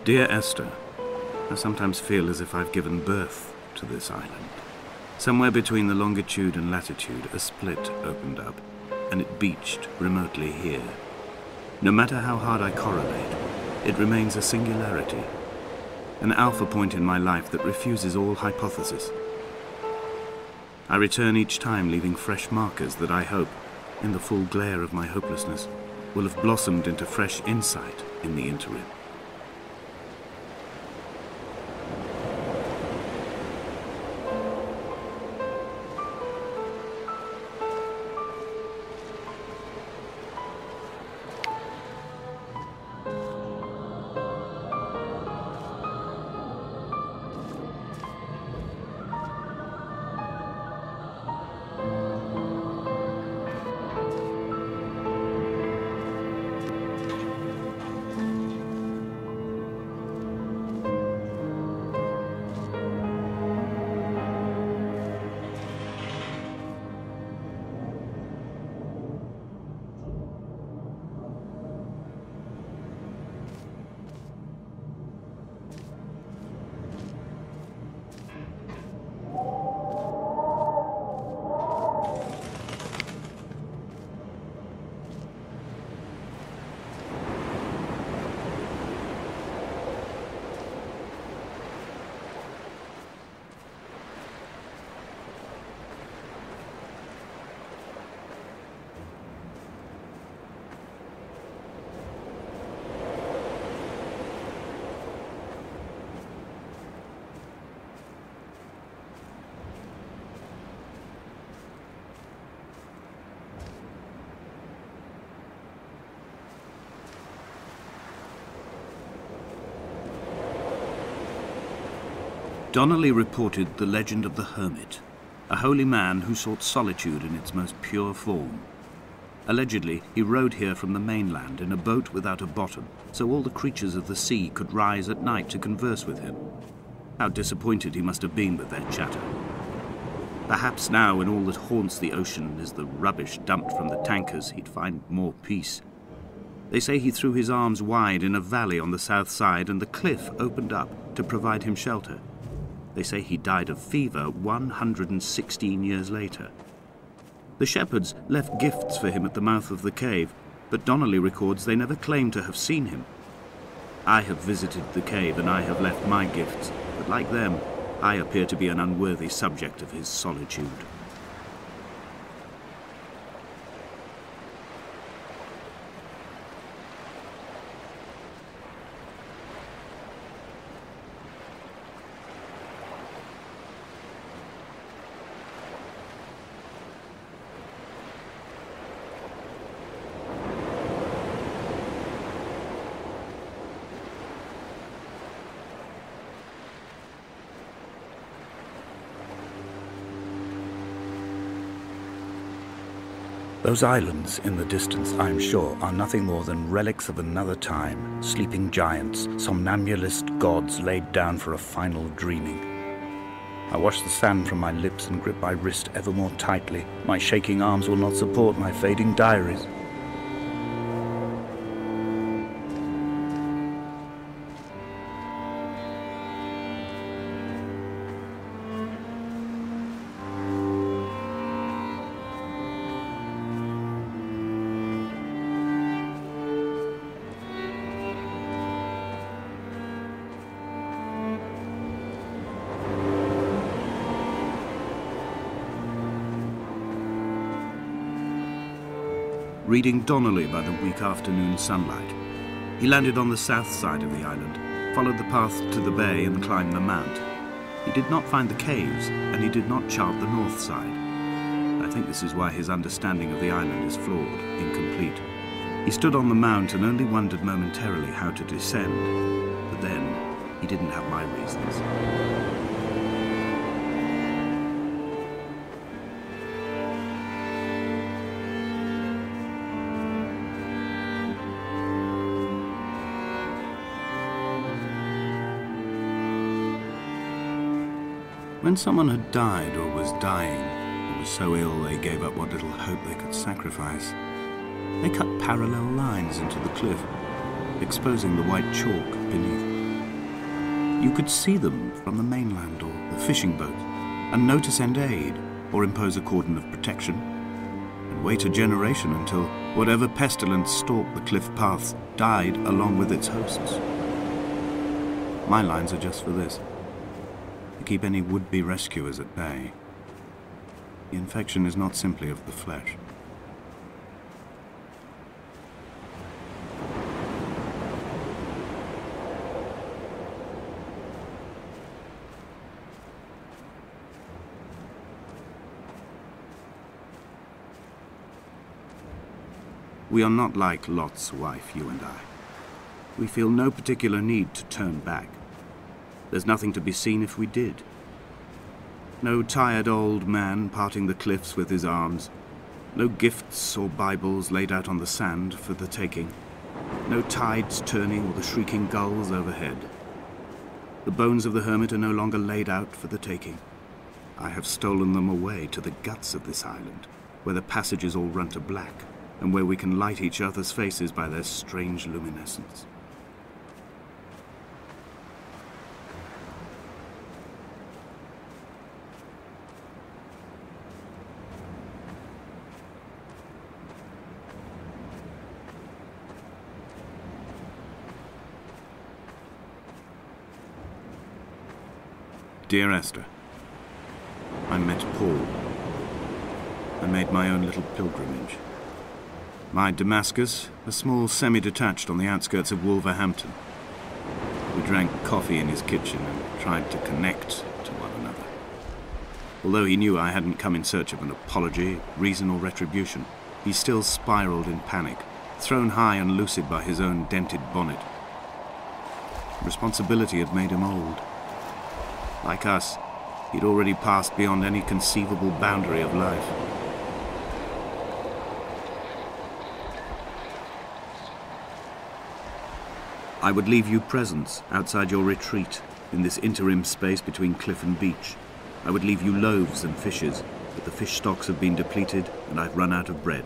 Dear Esther, I sometimes feel as if I've given birth to this island. Somewhere between the longitude and latitude, a split opened up, and it beached remotely here. No matter how hard I correlate, it remains a singularity, an alpha point in my life that refuses all hypothesis. I return each time leaving fresh markers that I hope, in the full glare of my hopelessness, will have blossomed into fresh insight in the interim. Donnelly reported the legend of the hermit, a holy man who sought solitude in its most pure form. Allegedly, he rode here from the mainland in a boat without a bottom, so all the creatures of the sea could rise at night to converse with him. How disappointed he must have been with their chatter. Perhaps now, when all that haunts the ocean is the rubbish dumped from the tankers, he'd find more peace. They say he threw his arms wide in a valley on the south side, and the cliff opened up to provide him shelter. They say he died of fever 116 years later. The shepherds left gifts for him at the mouth of the cave, but Donnelly records they never claimed to have seen him. I have visited the cave and I have left my gifts, but like them, I appear to be an unworthy subject of his solitude. Those islands in the distance, I am sure, are nothing more than relics of another time, sleeping giants, somnambulist gods laid down for a final dreaming. I wash the sand from my lips and grip my wrist ever more tightly. My shaking arms will not support my fading diaries. Reading Donnelly by the weak afternoon sunlight. He landed on the south side of the island, followed the path to the bay and climbed the mount. He did not find the caves, and he did not chart the north side. I think this is why his understanding of the island is flawed, incomplete. He stood on the mount and only wondered momentarily how to descend, but then he didn't have my reasons. When someone had died or was dying, or was so ill they gave up what little hope they could sacrifice, they cut parallel lines into the cliff, exposing the white chalk beneath. You could see them from the mainland or the fishing boat, and know to send aid or impose a cordon of protection, and wait a generation until whatever pestilence stalked the cliff paths died along with its hosts. My lines are just for this, to keep any would-be rescuers at bay. The infection is not simply of the flesh. We are not like Lot's wife, you and I. We feel no particular need to turn back. There's nothing to be seen if we did. No tired old man parting the cliffs with his arms. No gifts or Bibles laid out on the sand for the taking. No tides turning or the shrieking gulls overhead. The bones of the hermit are no longer laid out for the taking. I have stolen them away to the guts of this island, where the passages all run to black, and where we can light each other's faces by their strange luminescence. Dear Esther, I met Paul. I made my own little pilgrimage. My Damascus, a small semi-detached on the outskirts of Wolverhampton. We drank coffee in his kitchen and tried to connect to one another. Although he knew I hadn't come in search of an apology, reason or retribution, he still spiraled in panic, thrown high and lucid by his own dented bonnet. Responsibility had made him old. Like us, he'd already passed beyond any conceivable boundary of life. I would leave you presents outside your retreat in this interim space between cliff and beach. I would leave you loaves and fishes, but the fish stocks have been depleted and I've run out of bread.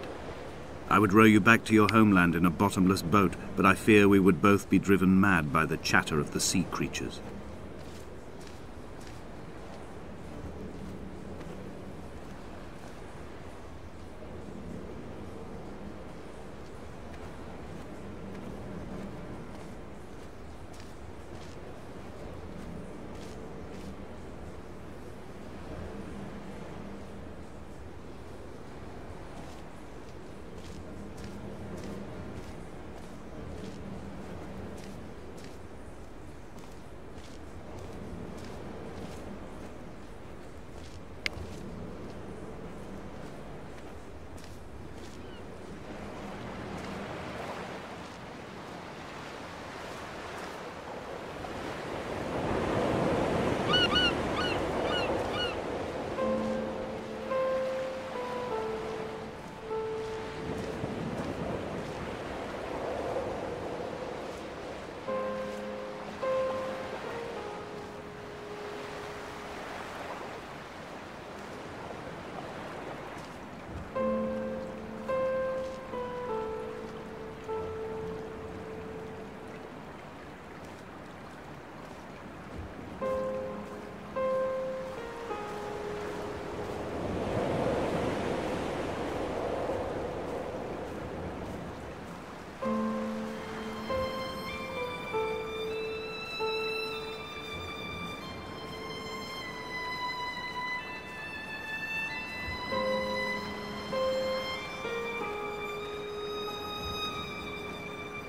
I would row you back to your homeland in a bottomless boat, but I fear we would both be driven mad by the chatter of the sea creatures.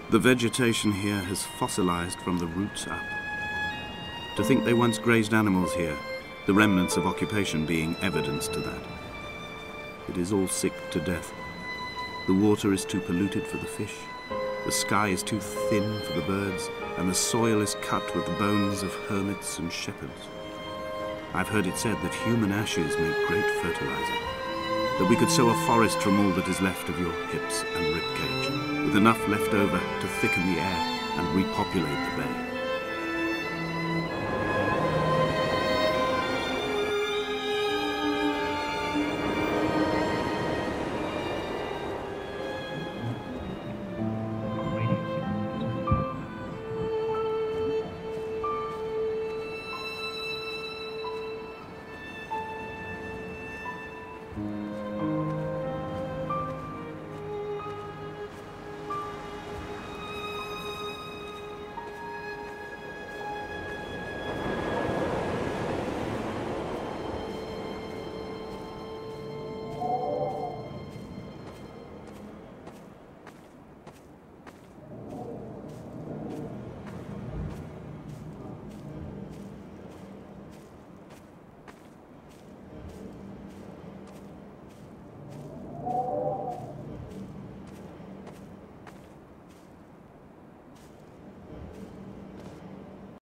The vegetation here has fossilized from the roots up. To think they once grazed animals here, the remnants of occupation being evidence to that. It is all sick to death. The water is too polluted for the fish, the sky is too thin for the birds, and the soil is cut with the bones of hermits and shepherds. I've heard it said that human ashes make great fertilizer, that we could sow a forest from all that is left of your hips and ribcage, with enough left over to thicken the air and repopulate the bay.